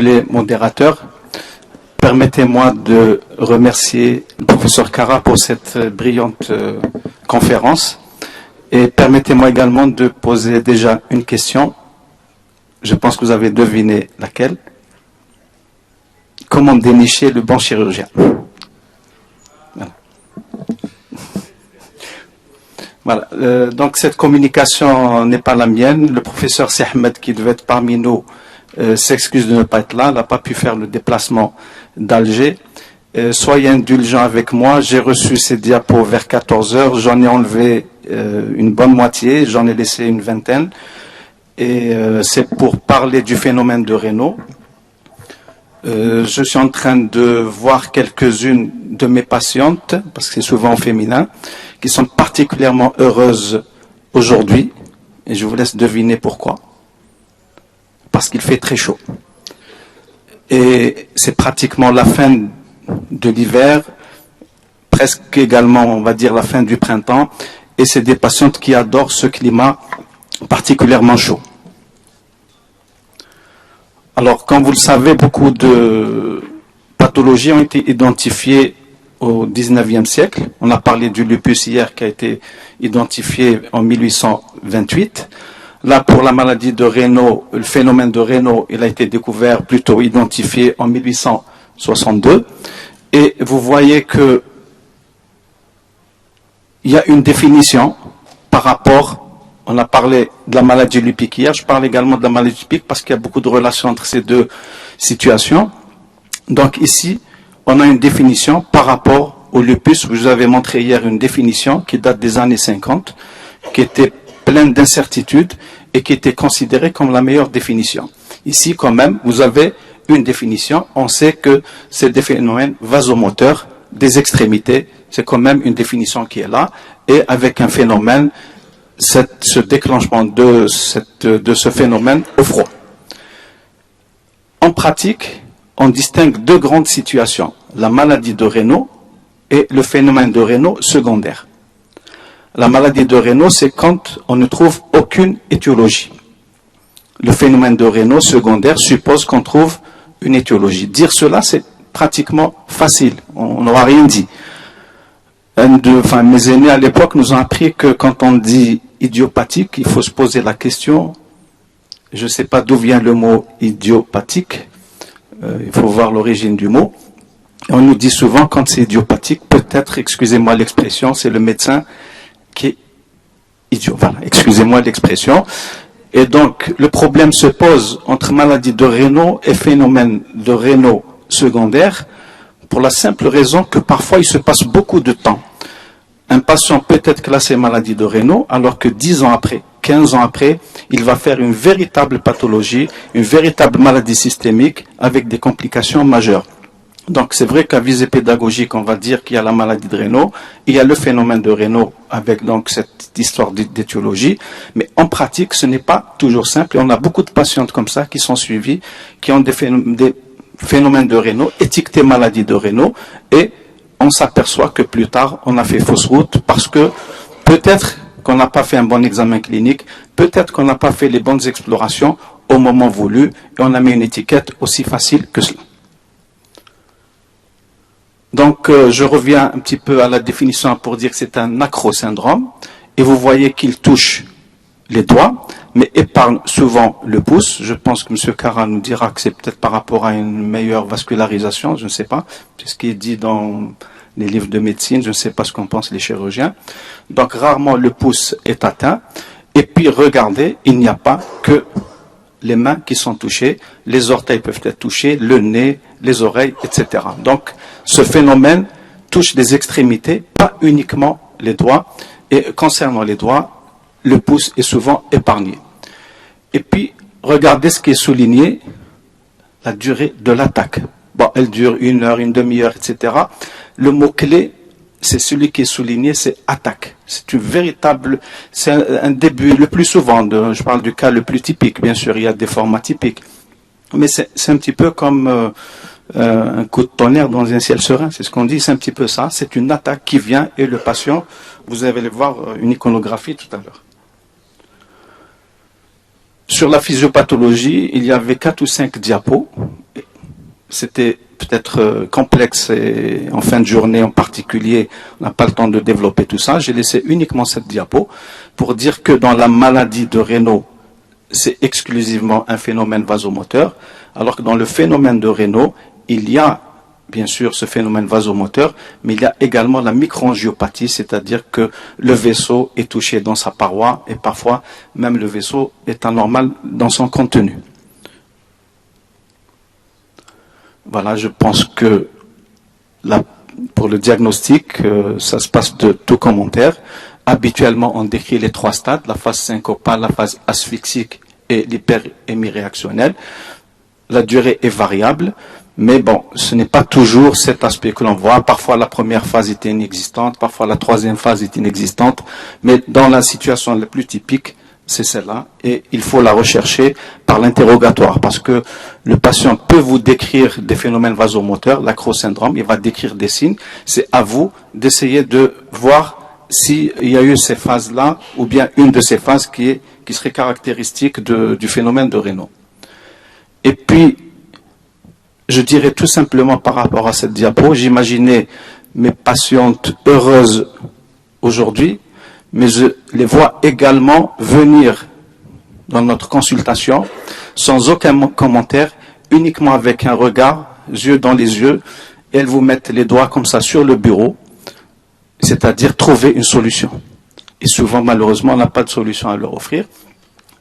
les modérateurs. Permettez-moi de remercier le professeur Kara pour cette brillante conférence. Et permettez-moi également de poser déjà une question. Je pense que vous avez deviné laquelle. Comment dénicher le bon chirurgien? Voilà. Voilà. Donc cette communication n'est pas la mienne. Le professeur Sehmed, qui devait être parmi nous, s'excuse de ne pas être là. Il n'a pas pu faire le déplacement d'Alger. Soyez indulgents avec moi. J'ai reçu ces diapos vers 14 heures. J'en ai enlevé une bonne moitié. J'en ai laissé une vingtaine. Et c'est pour parler du phénomène de Raynaud. Je suis en train de voir quelques-unes de mes patientes, parce que c'est souvent féminin, qui sont particulièrement heureuses aujourd'hui. Et je vous laisse deviner pourquoi. Parce qu'il fait très chaud. Et c'est pratiquement la fin de l'hiver, presque également, on va dire, la fin du printemps. Et c'est des patientes qui adorent ce climat particulièrement chaud. Alors, comme vous le savez, beaucoup de pathologies ont été identifiées au XIXe siècle. On a parlé du lupus hier qui a été identifié en 1828. Là, pour la maladie de Raynaud, le phénomène de Raynaud, il a été découvert, plutôt identifié en 1862. Et vous voyez que il y a une définition par rapport. On a parlé de la maladie lupique hier, je parle également de la maladie lupique parce qu'il y a beaucoup de relations entre ces deux situations. Donc ici, on a une définition par rapport au lupus. Je vous avais montré hier une définition qui date des années 50, qui était pleine d'incertitudes et qui était considérée comme la meilleure définition. Ici, quand même, vous avez une définition. On sait que c'est des phénomènes vasomoteurs des extrémités. C'est quand même une définition qui est là. Et avec un phénomène, ce déclenchement de ce phénomène au froid. En pratique, on distingue deux grandes situations, la maladie de Raynaud et le phénomène de Raynaud secondaire. La maladie de Raynaud, c'est quand on ne trouve aucune étiologie. Le phénomène de Raynaud secondaire suppose qu'on trouve une étiologie. Dire cela, c'est pratiquement facile, on n'aura rien dit. Mes aînés à l'époque nous ont appris que quand on dit idiopathique, il faut se poser la question, je ne sais pas d'où vient le mot idiopathique, il faut voir l'origine du mot. Et on nous dit souvent quand c'est idiopathique, peut-être, excusez-moi l'expression, c'est le médecin qui est idiot. Voilà, excusez-moi l'expression. Et donc le problème se pose entre maladie de Raynaud et phénomène de Raynaud secondaire, pour la simple raison que parfois il se passe beaucoup de temps. Un patient peut être classé maladie de Raynaud, alors que 10 ans après, 15 ans après, il va faire une véritable pathologie, une véritable maladie systémique avec des complications majeures. Donc c'est vrai qu'à visée pédagogique, on va dire qu'il y a la maladie de Raynaud, il y a le phénomène de Raynaud avec donc cette histoire d'étiologie, mais en pratique, ce n'est pas toujours simple. Et on a beaucoup de patientes comme ça qui sont suivies, qui ont des phénomènes de Raynaud, étiquetés maladie de Raynaud, et on s'aperçoit que plus tard, on a fait fausse route parce que peut-être qu'on n'a pas fait un bon examen clinique, peut-être qu'on n'a pas fait les bonnes explorations au moment voulu, et on a mis une étiquette aussi facile que cela. Donc, je reviens un petit peu à la définition pour dire que c'est un acrosyndrome, et vous voyez qu'il touche les doigts, mais épargne souvent le pouce. Je pense que M. Kara nous dira que c'est peut-être par rapport à une meilleure vascularisation, je ne sais pas, c'est ce qui est dit dans les livres de médecine, je ne sais pas ce qu'en pensent les chirurgiens. Donc, rarement le pouce est atteint, et puis regardez, il n'y a pas que les mains qui sont touchées, les orteils peuvent être touchés, le nez, les oreilles, etc. Donc, ce phénomène touche les extrémités, pas uniquement les doigts. Et concernant les doigts, le pouce est souvent épargné. Et puis, regardez ce qui est souligné, la durée de l'attaque. Bon, elle dure 1 heure, une demi-heure, etc. Le mot-clé, c'est celui qui est souligné, c'est attaque. C'est une véritable, c'est un début, le plus souvent, je parle du cas le plus typique, bien sûr, il y a des formats typiques. Mais c'est un petit peu comme un coup de tonnerre dans un ciel serein, c'est ce qu'on dit, c'est un petit peu ça. C'est une attaque qui vient et le patient, vous allez voir une iconographie tout à l'heure. Sur la physiopathologie, il y avait 4 ou 5 diapos. C'était peut-être complexe et en fin de journée en particulier, on n'a pas le temps de développer tout ça. J'ai laissé uniquement cette diapo pour dire que dans la maladie de Raynaud, c'est exclusivement un phénomène vasomoteur, alors que dans le phénomène de Raynaud, il y a bien sûr ce phénomène vasomoteur, mais il y a également la microangiopathie, c'est-à-dire que le vaisseau est touché dans sa paroi et parfois même le vaisseau est anormal dans son contenu. Voilà, je pense que pour le diagnostic, ça se passe de tout commentaire. Habituellement, on décrit les 3 stades, la phase syncopale, la phase asphyxique et l'hyperémie réactionnelle. La durée est variable, mais bon, ce n'est pas toujours cet aspect que l'on voit. Parfois, la première phase est inexistante, parfois la 3e phase est inexistante, mais dans la situation la plus typique, c'est celle-là, et il faut la rechercher par l'interrogatoire, parce que le patient peut vous décrire des phénomènes vasomoteurs, l'acrosyndrome, il va décrire des signes, c'est à vous d'essayer de voir s'il y a eu ces phases-là, ou bien une de ces phases qui serait caractéristique du phénomène de Raynaud. Et puis, je dirais tout simplement par rapport à cette diapo, j'imaginais mes patientes heureuses aujourd'hui, mais je les vois également venir dans notre consultation sans aucun commentaire, uniquement avec un regard, yeux dans les yeux, et elles vous mettent les doigts comme ça sur le bureau, c'est-à-dire trouver une solution. Et souvent, malheureusement, on n'a pas de solution à leur offrir.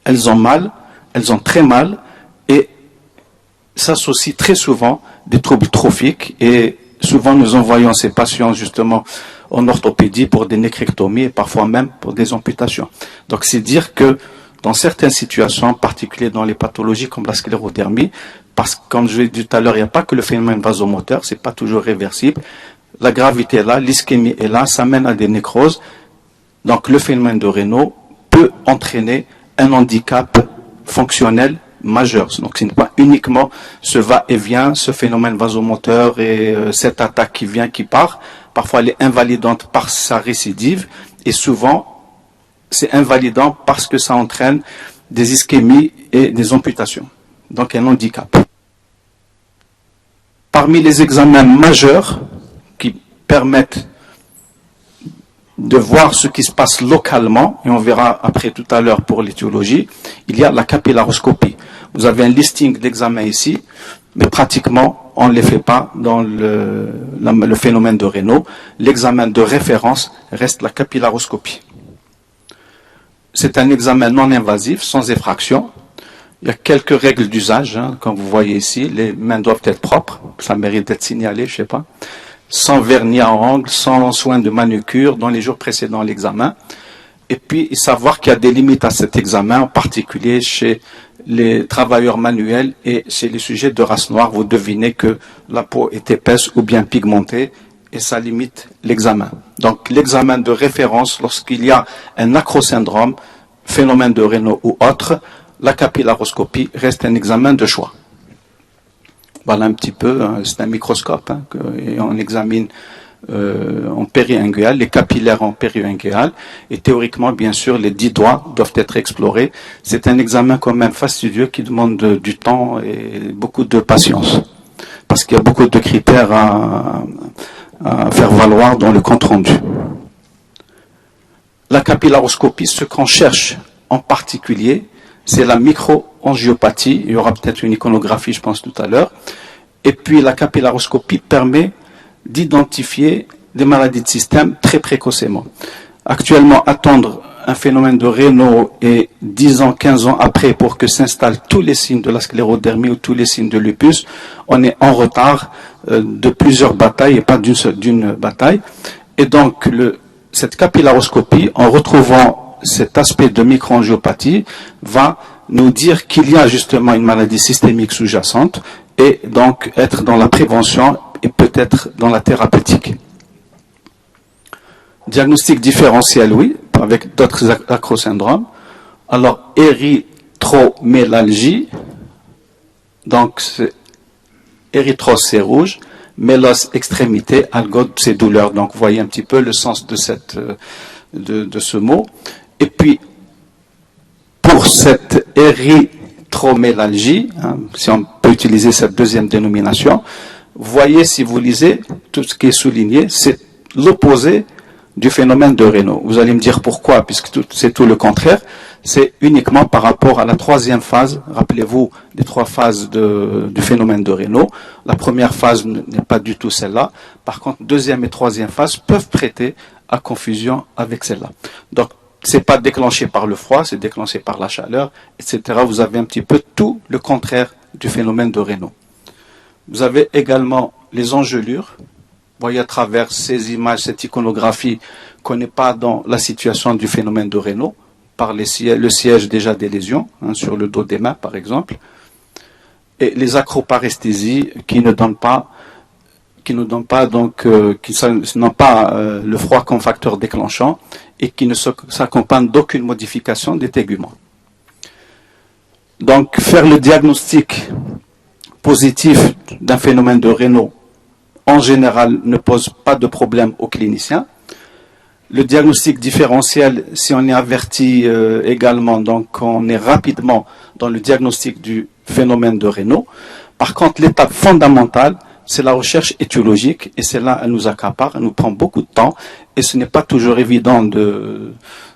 Elles ont mal, elles ont très mal, et s'associent très souvent des troubles trophiques, et souvent nous envoyons ces patients justement en orthopédie pour des nécrectomies et parfois même pour des amputations. Donc c'est dire que dans certaines situations, en particulier dans les pathologies comme la sclérodermie, parce que comme je l'ai dit tout à l'heure, il n'y a pas que le phénomène vasomoteur, c'est pas toujours réversible. La gravité est là, l'ischémie est là, ça mène à des nécroses. Donc le phénomène de Raynaud peut entraîner un handicap fonctionnel majeur. Donc ce n'est pas uniquement ce va-et-vient, ce phénomène vasomoteur et cette attaque qui vient, qui part. Parfois elle est invalidante par sa récidive et souvent c'est invalidant parce que ça entraîne des ischémies et des amputations. Donc un handicap. Parmi les examens majeurs qui permettent de voir ce qui se passe localement, et on verra après tout à l'heure pour l'étiologie, il y a la capillaroscopie. Vous avez un listing d'examens ici, mais pratiquement on ne les fait pas dans le phénomène de Raynaud. L'examen de référence reste la capillaroscopie. C'est un examen non invasif, sans effraction. Il y a quelques règles d'usage, hein, comme vous voyez ici. Les mains doivent être propres, ça mérite d'être signalé, je ne sais pas. Sans vernis à ongles, sans soin de manucure dans les jours précédant l'examen. Et puis, savoir qu'il y a des limites à cet examen, en particulier chez les travailleurs manuels et chez les sujets de race noire. Vous devinez que la peau est épaisse ou bien pigmentée et ça limite l'examen. Donc, l'examen de référence, lorsqu'il y a un acrosyndrome, phénomène de Raynaud ou autre, la capillaroscopie reste un examen de choix. Voilà un petit peu, hein, c'est un microscope, hein, et on examine en périingual, les capillaires en périingual, et théoriquement, bien sûr, les 10 doigts doivent être explorés. C'est un examen quand même fastidieux qui demande du temps et beaucoup de patience, parce qu'il y a beaucoup de critères à faire valoir dans le compte rendu. La capillaroscopie, ce qu'on cherche en particulier, c'est la microangiopathie. Il y aura peut-être une iconographie, je pense, tout à l'heure. Et puis, la capillaroscopie permet d'identifier des maladies de système très précocement. Actuellement, attendre un phénomène de Raynaud et 10 ans, 15 ans après pour que s'installent tous les signes de la sclérodermie ou tous les signes de lupus, on est en retard de plusieurs batailles et pas d'une bataille. Et donc, cette capillaroscopie, en retrouvant cet aspect de microangiopathie, va nous dire qu'il y a justement une maladie systémique sous-jacente et donc être dans la prévention et peut-être dans la thérapeutique. Diagnostic différentiel, oui, avec d'autres acrosyndromes. Alors, érythromélalgie, donc érythros c'est rouge, mélos extrémité, algode c'est douleur. Donc, vous voyez un petit peu le sens de ce mot. Et puis, pour cette érythromélalgie, hein, si on peut utiliser cette deuxième dénomination. Voyez, si vous lisez, tout ce qui est souligné, c'est l'opposé du phénomène de Raynaud. Vous allez me dire pourquoi, puisque c'est tout le contraire. C'est uniquement par rapport à la troisième phase. Rappelez-vous les trois phases du phénomène de Raynaud. La première phase n'est pas du tout celle-là. Par contre, deuxième et troisième phase peuvent prêter à confusion avec celle-là. Donc, c'est pas déclenché par le froid, c'est déclenché par la chaleur, etc. Vous avez un petit peu tout le contraire du phénomène de Raynaud. Vous avez également les engelures. Vous voyez à travers ces images, cette iconographie, qu'on n'est pas dans la situation du phénomène de Raynaud, par le siège déjà des lésions, hein, sur le dos des mains par exemple, et les acroparesthésies qui n'ont pas le froid comme facteur déclenchant et qui ne s'accompagnent d'aucune modification des téguments. Donc faire le diagnostic positif d'un phénomène de Raynaud en général ne pose pas de problème aux cliniciens. Le diagnostic différentiel, si on est averti également, donc on est rapidement dans le diagnostic du phénomène de Raynaud. Par contre, l'étape fondamentale, c'est la recherche étiologique, et celle-là, elle nous accapare, elle nous prend beaucoup de temps, et ce n'est pas toujours évident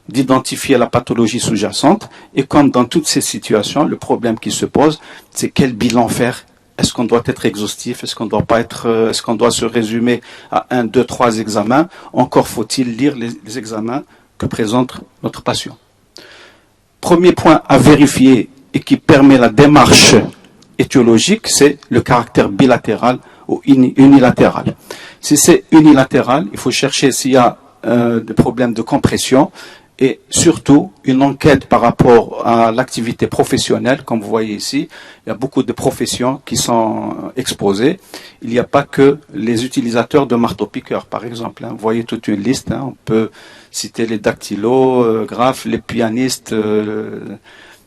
d'identifier la pathologie sous-jacente. Et comme dans toutes ces situations, le problème qui se pose, c'est quel bilan faire. Est-ce qu'on doit être exhaustif? Est-ce qu'on doit se résumer à 1, 2, 3 examens? Encore faut-il lire les examens que présente notre patient. Premier point à vérifier et qui permet la démarche étiologique, c'est le caractère bilatéral ou unilatéral. Si c'est unilatéral, il faut chercher s'il y a des problèmes de compression, et surtout une enquête par rapport à l'activité professionnelle. Comme vous voyez ici, il y a beaucoup de professions qui sont exposées. Il n'y a pas que les utilisateurs de marteau-piqueur, par exemple. Vous voyez toute une liste. On peut citer les dactylographes, les pianistes,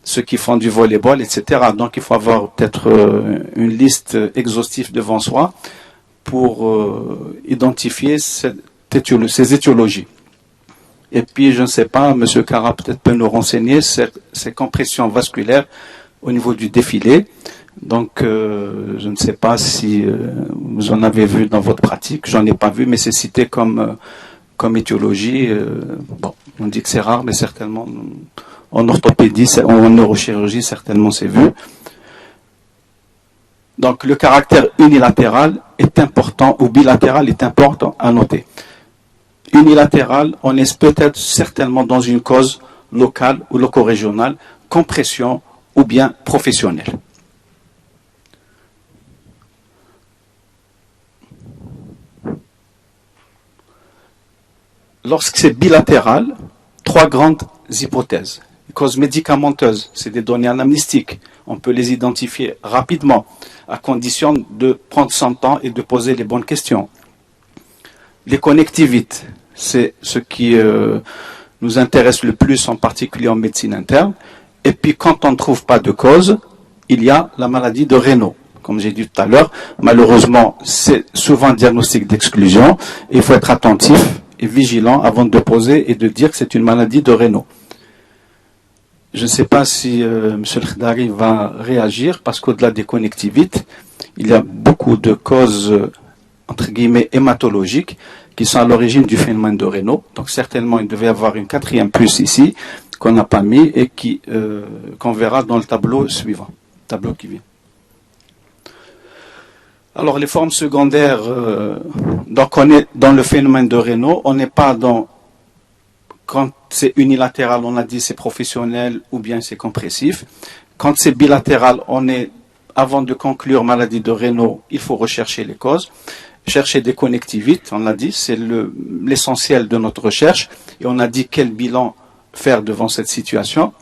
ceux qui font du volleyball, etc. Donc il faut avoir peut-être une liste exhaustive devant soi pour identifier ces étiologies. Et puis, je ne sais pas, M. Cara peut-être peut nous renseigner ces compressions vasculaires au niveau du défilé. Donc, je ne sais pas si vous en avez vu dans votre pratique. J'en ai pas vu, mais c'est cité comme étiologie. Bon, on dit que c'est rare, mais certainement en orthopédie, en neurochirurgie, certainement c'est vu. Donc, le caractère unilatéral est important, ou bilatéral est important à noter. Unilatéral, on est peut-être certainement dans une cause locale ou loco-régionale, compression ou bien professionnelle. Lorsque c'est bilatéral, trois grandes hypothèses. Les causes médicamenteuses, c'est des données anamnéstiques. On peut les identifier rapidement, à condition de prendre son temps et de poser les bonnes questions. Les connectivites, c'est ce qui nous intéresse le plus, en particulier en médecine interne. Et puis, quand on ne trouve pas de cause, il y a la maladie de Raynaud. Comme j'ai dit tout à l'heure, malheureusement, c'est souvent un diagnostic d'exclusion. Il faut être attentif et vigilant avant de poser et de dire que c'est une maladie de Raynaud. Je ne sais pas si M. Khedari va réagir, parce qu'au-delà des connectivites, il y a beaucoup de causes, entre guillemets, hématologiques, qui sont à l'origine du phénomène de Raynaud. Donc certainement, il devait y avoir une quatrième puce ici, qu'on n'a pas mis, et qu'on verra dans le tableau suivant, tableau qui vient. Alors les formes secondaires, donc on est dans le phénomène de Raynaud, on n'est pas dans, quand c'est unilatéral, on a dit c'est professionnel ou bien c'est compressif. Quand c'est bilatéral, on est, avant de conclure maladie de Raynaud, il faut rechercher les causes. Chercher des connectivites, on l'a dit, c'est l'essentiel de notre recherche. Et on a dit quel bilan faire devant cette situation.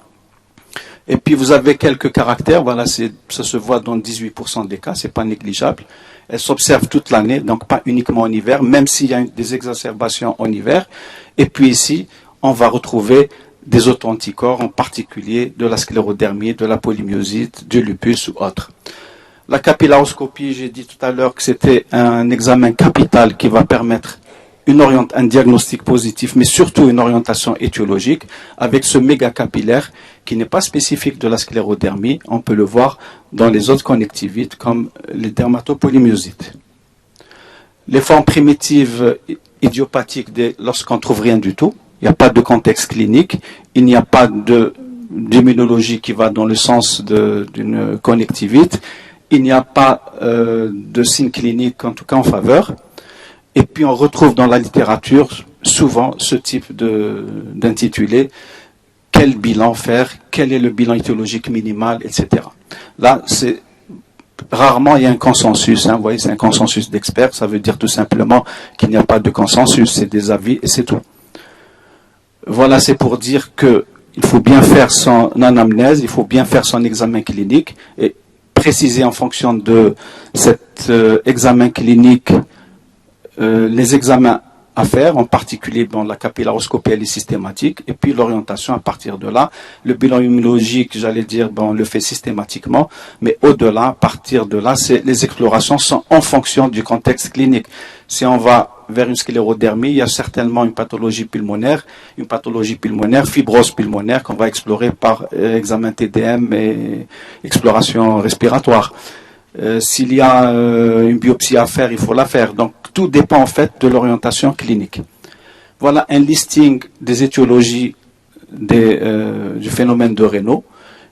Et puis vous avez quelques caractères, voilà, ça se voit dans 18% des cas, c'est pas négligeable. Elle s'observe toute l'année, donc pas uniquement en hiver, même s'il y a des exacerbations en hiver. Et puis ici, on va retrouver des auto-anticorps, en particulier de la sclérodermie, de la polymyosite, du lupus ou autre. La capillaroscopie, j'ai dit tout à l'heure que c'était un examen capital qui va permettre un diagnostic positif, mais surtout une orientation étiologique avec ce méga capillaire qui n'est pas spécifique de la sclérodermie. On peut le voir dans les autres connectivites comme les dermatopolymyosites. Les formes primitives idiopathiques lorsqu'on ne trouve rien du tout, il n'y a pas de contexte clinique, il n'y a pas d'immunologie qui va dans le sens d'une connectivite, il n'y a pas de signe clinique en tout cas en faveur. Et puis on retrouve dans la littérature souvent ce type d'intitulé, quel bilan faire, quel est le bilan étiologique minimal, etc. Là, c'est rarement il y a un consensus. Vous voyez, c'est un consensus d'experts, ça veut dire tout simplement qu'il n'y a pas de consensus, c'est des avis et c'est tout. Voilà, c'est pour dire que il faut bien faire son anamnèse, il faut bien faire son examen clinique et préciser en fonction de cet examen clinique les examens à faire, en particulier la capillaroscopie elle est systématique, et puis l'orientation à partir de là. Le bilan immunologique, j'allais dire, on le fait systématiquement, mais au-delà, à partir de là, les explorations sont en fonction du contexte clinique. Si on va vers une sclérodermie, il y a certainement une pathologie pulmonaire, fibrose pulmonaire qu'on va explorer par examen TDM et exploration respiratoire. S'il y a une biopsie à faire, il faut la faire. Donc, tout dépend en fait de l'orientation clinique. Voilà un listing des étiologies du phénomène de Raynaud.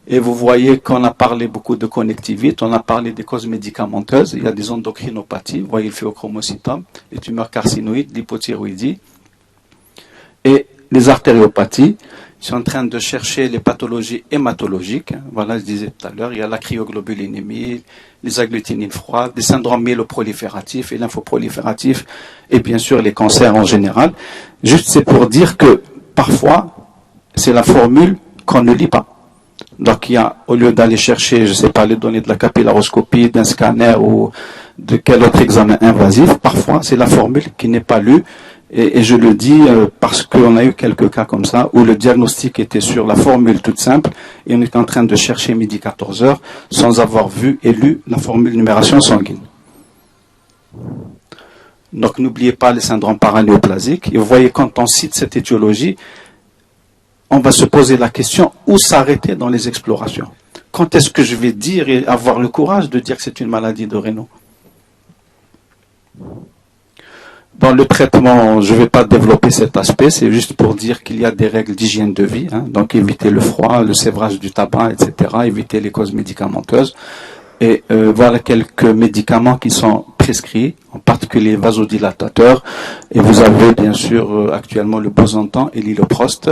Et vous voyez qu'on a parlé beaucoup de connectivite, on a parlé des causes médicamenteuses. Il y a des endocrinopathies, vous voyez le phéochromocytome, les tumeurs carcinoïdes, l'hypothyroïdie et les artériopathies. Je suis en train de chercher les pathologies hématologiques. Voilà, je disais tout à l'heure, il y a la cryoglobulinémie, les agglutinines froides, les syndromes myéloprolifératifs et lymphoprolifératifs, et bien sûr les cancers en général. Juste, c'est pour dire que parfois, c'est la formule qu'on ne lit pas. Donc, il y a, au lieu d'aller chercher, je ne sais pas, les données de la capillaroscopie, d'un scanner ou de quel autre examen invasif, parfois, c'est la formule qui n'est pas lue. Et je le dis parce qu'on a eu quelques cas comme ça où le diagnostic était sur la formule toute simple et on est en train de chercher midi 14 heures sans avoir vu et lu la formule numération sanguine. Donc n'oubliez pas les syndromes paranéoplasiques. Et vous voyez, quand on cite cette étiologie, on va se poser la question où s'arrêter dans les explorations. Quand est-ce que je vais dire et avoir le courage de dire que c'est une maladie de Raynaud? Dans le traitement, je ne vais pas développer cet aspect, c'est juste pour dire qu'il y a des règles d'hygiène de vie, donc éviter le froid, le sévrage du tabac, etc., éviter les causes médicamenteuses. Et voilà quelques médicaments qui sont prescrits, en particulier vasodilatateurs. Et vous avez bien sûr actuellement le Bosantan et l'Iloprost.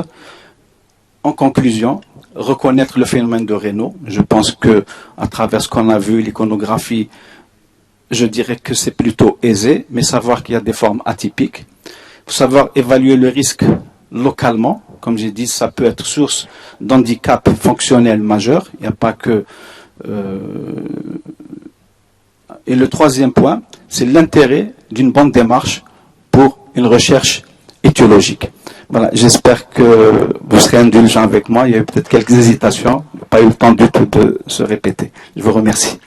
En conclusion, reconnaître le phénomène de Raynaud. Je pense que à travers ce qu'on a vu, l'iconographie, je dirais que c'est plutôt aisé, mais savoir qu'il y a des formes atypiques. Il faut savoir évaluer le risque localement. Comme j'ai dit, ça peut être source d'handicap fonctionnel majeur. Il n'y a pas que... Et le troisième point, c'est l'intérêt d'une bonne démarche pour une recherche étiologique. Voilà, j'espère que vous serez indulgents avec moi. Il y a eu peut-être quelques hésitations. Il n'y a pas eu le temps du tout de se répéter. Je vous remercie.